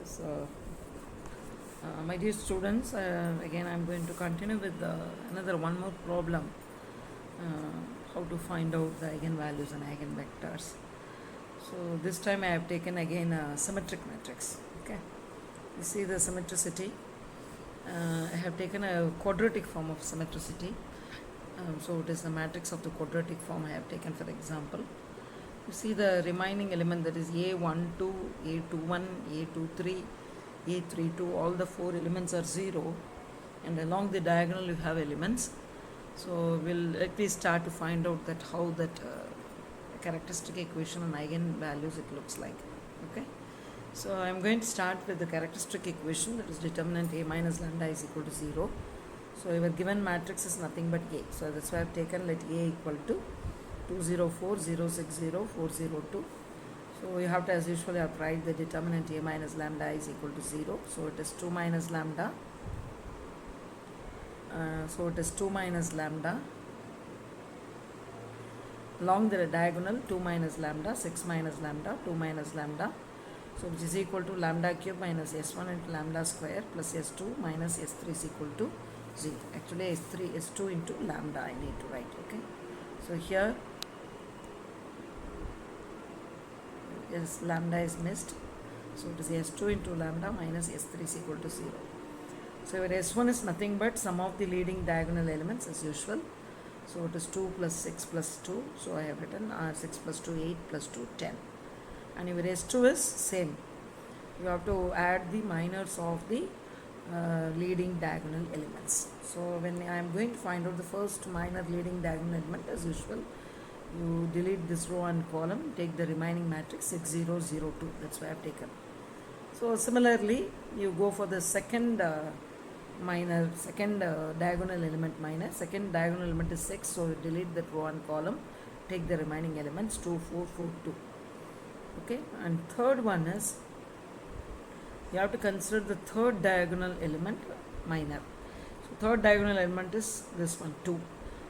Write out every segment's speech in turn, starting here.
So, my dear students, again I am going to continue with another one more problem. How to find out the eigenvalues and eigenvectors. So this time I have taken again a symmetric matrix. Okay, you see the symmetricity. I have taken a quadratic form of symmetricity. So it is the matrix of the quadratic form I have taken for example. You see the remaining element, that is A12, A21, A23, A32, all the four elements are 0, and along the diagonal you have elements. So let me start to find out that how that characteristic equation and eigenvalues it looks like. Okay, so I am going to start with the characteristic equation, that is determinant A minus lambda is equal to 0. So our given matrix is nothing but A, so that's why I have taken let A equal to 204, 060, 402. So you have to, as usual, write the determinant A minus lambda is equal to 0. So it is 2 minus lambda. So it is 2 minus lambda. Along the diagonal, 2 minus lambda, 6 minus lambda, 2 minus lambda. So which is equal to lambda cube minus S1 into lambda square plus S2 minus S3 is equal to 0. Actually S3, S2 into lambda I need to write. Okay. So here, yes, lambda is missed. So it is S2 into lambda minus S3 is equal to 0. So your S1 is nothing but sum of the leading diagonal elements as usual. So it is 2 plus 6 plus 2. So I have written 6 plus 2, 8 plus 2, 10. And your S2 is same. You have to add the minors of the leading diagonal elements. So when I am going to find out the first minor leading diagonal element, as usual, you delete this row and column, take the remaining matrix 6002. That's why I have taken. So similarly, you go for the second diagonal element minor. Second diagonal element is 6, so you delete that row and column, take the remaining elements 2, 4, 4, 2. Okay, and third one is you have to consider the third diagonal element minor. So third diagonal element is this one 2.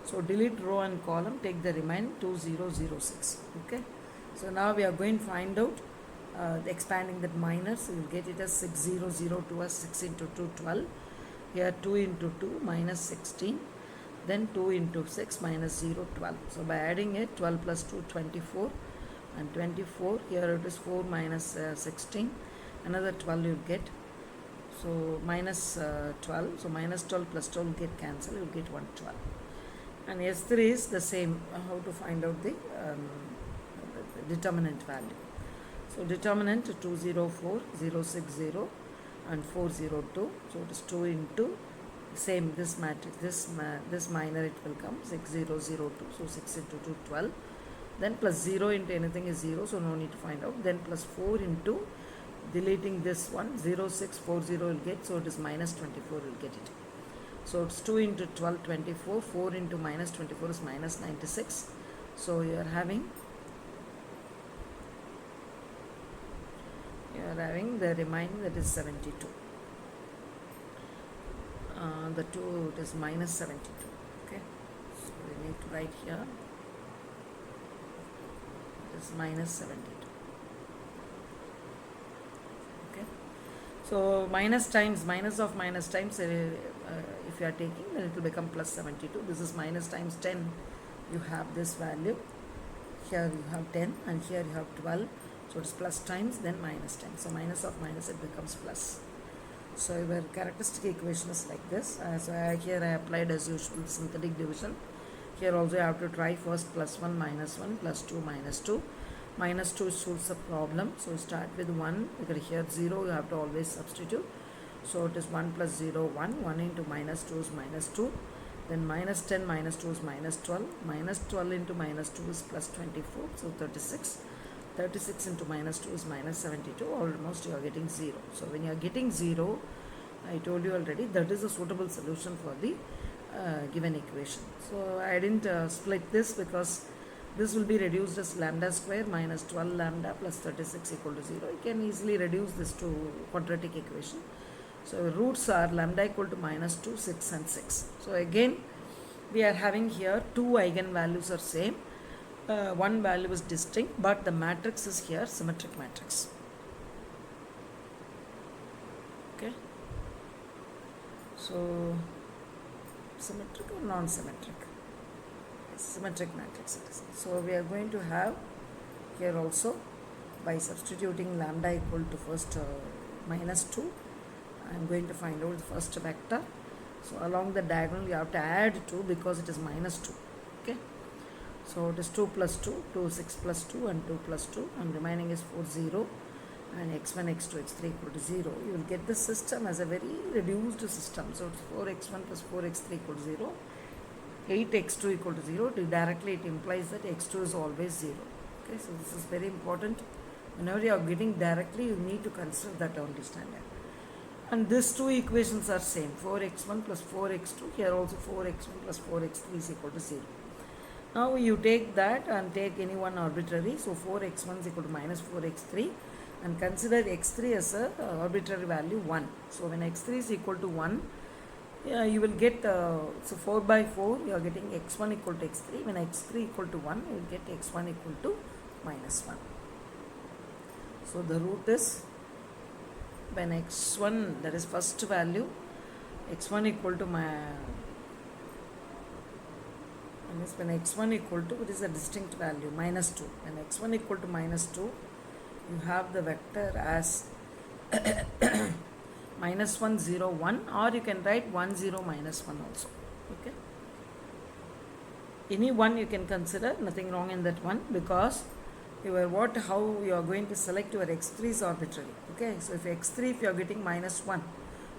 So delete row and column, take the remaining 2006. Okay. So now we are going to find out expanding that minor. So you will get it as 6002 as 6 into 2, 12. Here 2 into 2 minus 16. Then 2 into 6 minus 0, 12. So by adding it, 12 plus 2, 24. And 24, here it is 4 minus 16. Another 12 you get. So minus 12. So minus 12 plus 12 will get cancelled. You will get 112. And S3 is the same, how to find out the determinant value. So determinant 204, 060 and 402. So it is 2 into same this matrix, this minor it will come 6002. So 6 into 2, 12. Then plus 0 into anything is 0, so no need to find out. Then plus 4 into deleting this one 0640 will get, so it is minus 24 will get it. So it's 2 into 12, 24, 4 into minus 24 is minus 96. So you are having the remaining, that is 72. The 2, it is minus 72. Okay, so we need to write here it is minus 72. Okay, so minus times minus of minus times if you are taking, then it will become plus 72. This is minus times 10. You have this value. Here you have 10 and here you have 12. So it's plus times then minus 10. So minus of minus it becomes plus. So your characteristic equation is like this. So here I applied as usual synthetic division. Here also you have to try first plus 1 minus 1 plus 2 minus 2. Minus 2 solves the problem. So you start with 1. Because here 0 you have to always substitute. So it is 1 plus 0, 1. 1 into minus 2 is minus 2. Then minus 10 minus 2 is minus 12. Minus 12 into minus 2 is plus 24. So 36. 36 into minus 2 is minus 72. Almost you are getting 0. So when you are getting 0, I told you already, that is a suitable solution for the given equation. So I didn't split this because this will be reduced as lambda square minus 12 lambda plus 36 equal to 0. You can easily reduce this to quadratic equation. So roots are lambda equal to minus 2, 6 and 6. So again we are having here two eigenvalues are same. One value is distinct, but the matrix is here symmetric matrix. So symmetric or non-symmetric? Symmetric matrix it is. So we are going to have here also, by substituting lambda equal to first minus 2, I am going to find out the first vector. So along the diagonal you have to add 2 because it is minus 2. Okay. So it is 2 plus 2, 2, 6 plus 2 and 2 plus 2, and remaining is 4, 0, and x1, x2, x3 equal to 0. You will get the system as a very reduced system. So it's 4x1 plus 4x3 equal to 0, 8x2 equal to 0. Directly it implies that x2 is always 0. Okay, so this is very important. Whenever you are getting directly, you need to consider that only standard. And these two equations are same, 4x1 plus 4x2, here also 4x1 plus 4x3 is equal to 0. Now you take that and take any one arbitrary, so 4x1 is equal to minus 4x3, and consider x3 as a arbitrary value 1. So when x3 is equal to 1, you will get, so 4 by 4 you are getting x1 equal to x3. When x3 equal to 1, you will get x1 equal to minus 1. So the root is, when x1, that is first value, x1 equal to when x1 equal to, it is a distinct value, minus 2. When x1 equal to minus 2, you have the vector as minus 1, 0, 1, or you can write 1, 0, minus 1 also. Okay. Any one you can consider, nothing wrong in that one, because how you are going to select your x3 is arbitrary. Okay, so if x3, if you are getting minus 1,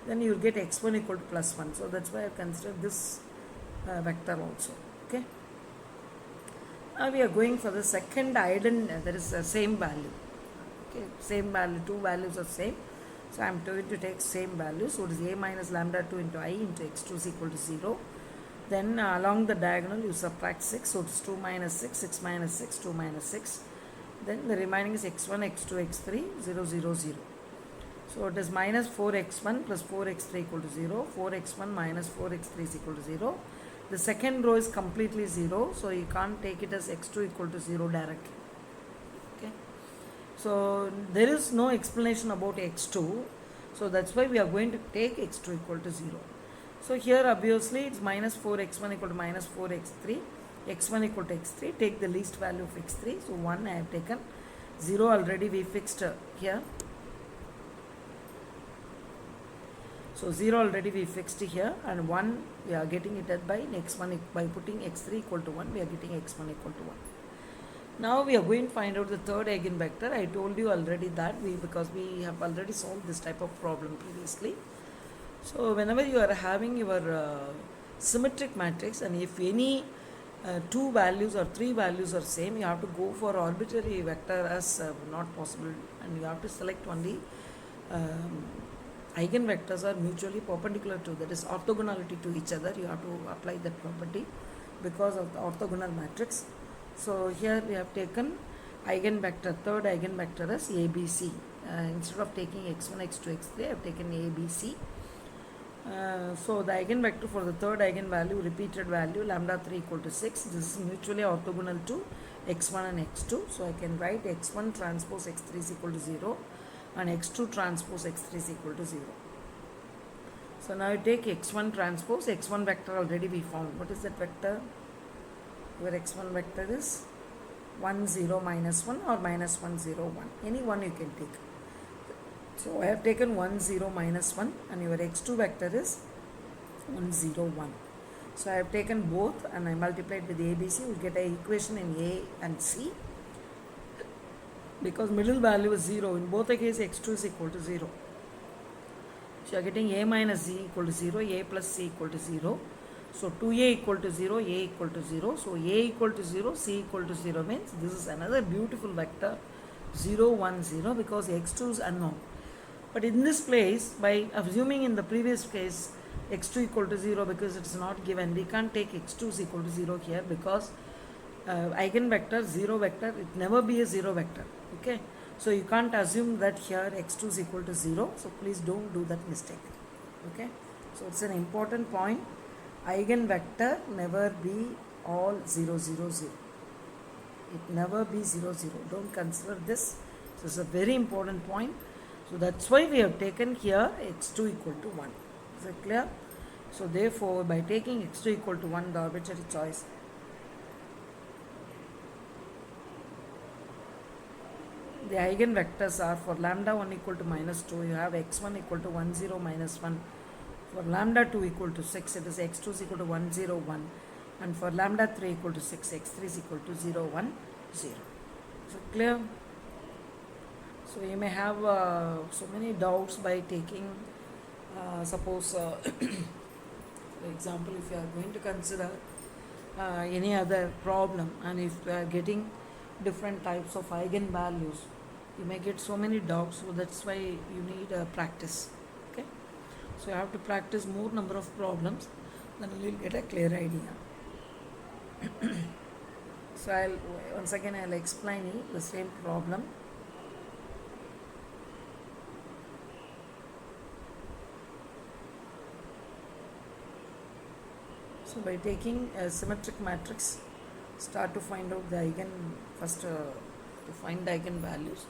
then you will get x1 equal to plus 1. So that's why I have considered this vector also. Okay. Now we are going for the second Eigen, that is the same value. Okay, same value, two values are same. So I am going to take same value. So it is a minus lambda 2 into I into x2 is equal to 0. Then along the diagonal you subtract 6. So it is 2 minus 6, 6 minus 6, 2 minus 6. Then the remaining is x1, x2, x3, 0, 0, 0. So it is minus 4x1 plus 4x3 equal to 0. 4x1 minus 4x3 is equal to 0. The second row is completely 0. So you can't take it as x2 equal to 0 directly. Okay. So there is no explanation about x2. So that's why we are going to take x2 equal to 0. So here obviously it's minus 4x1 equal to minus 4x3. x1 equal to x3, take the least value of x3, so 1 I have taken, 0 already we fixed here, so 0 already we fixed here, and 1 we are getting it at by next one, by putting x3 equal to 1 we are getting x1 equal to 1. Now we are going to find out the third eigenvector. I told you already that because we have already solved this type of problem previously. So whenever you are having your symmetric matrix, and if any two values or three values are same, you have to go for arbitrary vector as not possible, and you have to select only eigenvectors are mutually perpendicular to, that is orthogonality to each other. You have to apply that property because of the orthogonal matrix. So here we have taken eigenvector, third eigenvector as ABC. Instead of taking x1, x2, x3, I have taken ABC. So the eigenvector for the third eigenvalue, repeated value, lambda 3 equal to 6. This is mutually orthogonal to x1 and x2. So I can write x1 transpose x3 is equal to 0 and x2 transpose x3 is equal to 0. So now you take x1 transpose, x1 vector already we found. What is that vector? Your x1 vector is 1, 0, minus 1 or minus 1, 0, 1. Any one you can take. So I have taken 1, 0, minus 1, and your x2 vector is 1, 0, 1. So I have taken both and I multiplied with ABC. You will get an equation in A and C. Because middle value is 0. In both the cases, x2 is equal to 0. So you are getting A minus Z equal to 0, A plus C equal to 0. So 2A equal to 0, A equal to 0. So A equal to 0, C equal to 0 means this is another beautiful vector 0, 1, 0 because x2 is unknown. But in this place, by assuming in the previous case x2 equal to 0 because it is not given, we can't take x2 is equal to 0 here because eigenvector, 0 vector, it never be a 0 vector. Okay. So you can't assume that here x2 is equal to 0. So please don't do that mistake. Okay. So it's an important point. Eigenvector never be all 0, 0, 0. It never be 0, 0. Don't consider this. So it's a very important point. So that's why we have taken here x2 equal to 1. Is it clear? So therefore, by taking x2 equal to 1, the arbitrary choice, the eigenvectors are for lambda 1 equal to minus 2, you have x1 equal to 1, 0, minus 1. For lambda 2 equal to 6, it is x2 is equal to 1, 0, 1. And for lambda 3 equal to 6, x3 is equal to 0, 1, 0. So clear? So you may have so many doubts by taking, suppose, for example, if you are going to consider any other problem, and if you are getting different types of eigenvalues, you may get so many doubts. So that's why you need practice. Okay, so you have to practice more number of problems, then you will get a clear idea. So I'll explain you the same problem. So by taking a symmetric matrix, start to find out the to find the eigenvalues,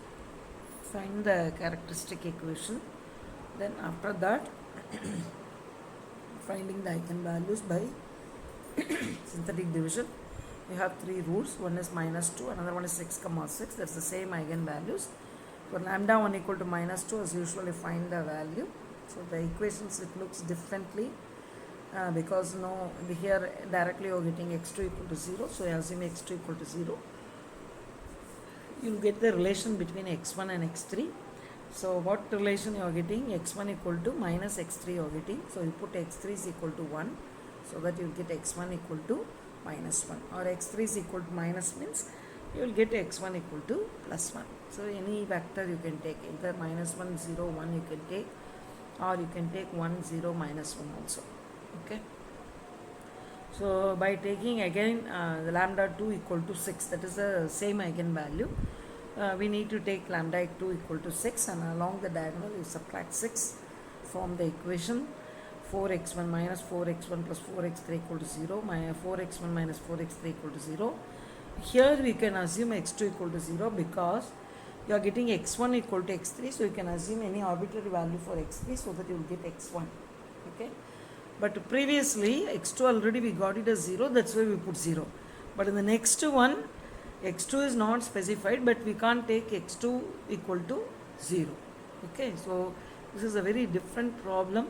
find the characteristic equation, then after that finding the eigenvalues by synthetic division. We have three rules. One is minus 2, another one is 6, 6. That's the same eigenvalues. For lambda 1 equal to minus 2, as usually find the value. So the equations, it looks differently because here directly you are getting x2 equal to 0. So I assume x2 equal to 0. You will get the relation between x1 and x3. So what relation you are getting? x1 equal to minus x3 you are getting. So you put x3 is equal to 1. So that you will get x1 equal to minus 1. Or x3 is equal to minus means you will get x1 equal to plus 1. So any vector you can take, either minus 1, 0, 1 you can take, or you can take 1, 0, minus 1 also. Okay. So by taking again the lambda 2 equal to 6, that is the same eigenvalue. We need to take lambda 2 equal to 6, and along the diagonal you subtract 6 from the equation. 4x1 minus 4x1 plus 4x3 equal to 0, 4x1 minus 4x3 equal to 0. Here we can assume x2 equal to 0 because you are getting x1 equal to x3, so you can assume any arbitrary value for x3 so that you will get x1. Okay. But previously x2 already we got it as 0, that's why we put 0. But in the next one, x2 is not specified, but we can't take x2 equal to 0. Okay, so this is a very different problem.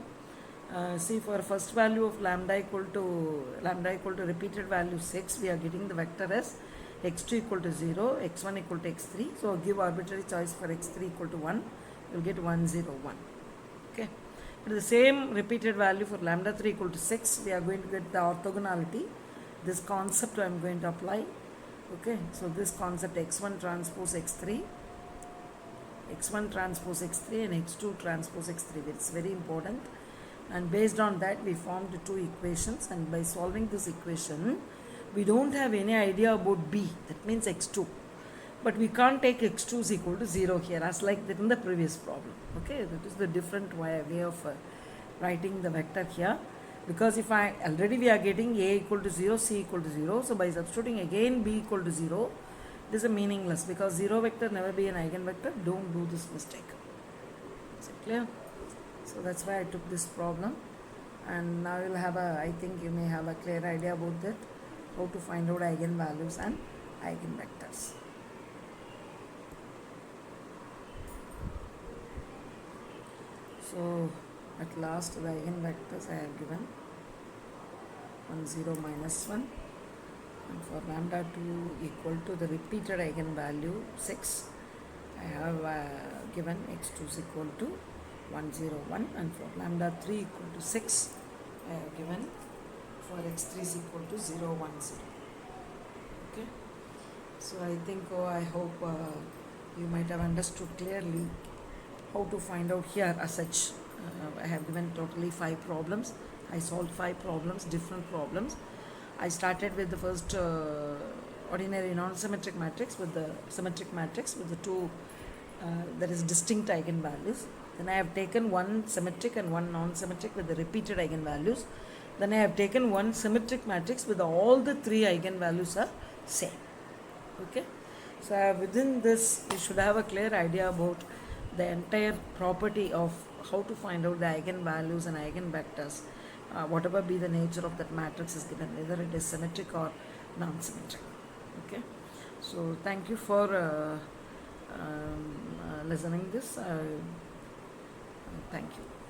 See, for first value of lambda equal to repeated value 6, we are getting the vector as x2 equal to 0, x1 equal to x3. So give arbitrary choice for x3 equal to 1, you will get 1, 0, 1. Okay. But the same repeated value for lambda 3 equal to 6, we are going to get the orthogonality. This concept I am going to apply. Okay, so this concept x1 transpose x3, x1 transpose x3 and x2 transpose x3, it's very important. And based on that we formed two equations, and by solving this equation we don't have any idea about b, that means x2, but we can't take x2 is equal to 0 here as like that in the previous problem. Okay, that is the different way of writing the vector here, because if already we are getting a equal to 0, c equal to 0, so by substituting again b equal to 0, it is a meaningless, because 0 vector never be an eigenvector. Don't do this mistake. Is it clear? So that's why I took this problem, and now you'll have I think you may have a clear idea about that, how to find out eigenvalues and eigenvectors. So at last the eigenvectors I have given 1, 0, minus 1, and for lambda 2 equal to the repeated eigenvalue 6, I have given x2 is equal to 1, 0, 1, and for lambda 3 equal to 6, I have given for x3 is equal to 0, 1, 0. Okay. So I think, I hope you might have understood clearly how to find out here as such. I have given totally 5 problems. I solved 5 problems, different problems. I started with the first ordinary non-symmetric matrix with the symmetric matrix with the two that is distinct eigenvalues. Then I have taken one symmetric and one non-symmetric with the repeated eigenvalues. Then I have taken one symmetric matrix with all the 3 eigenvalues are same. Okay. So within this you should have a clear idea about the entire property of how to find out the eigenvalues and eigenvectors whatever be the nature of that matrix is given, whether it is symmetric or non-symmetric. Okay, so thank you for listening this. Thank you.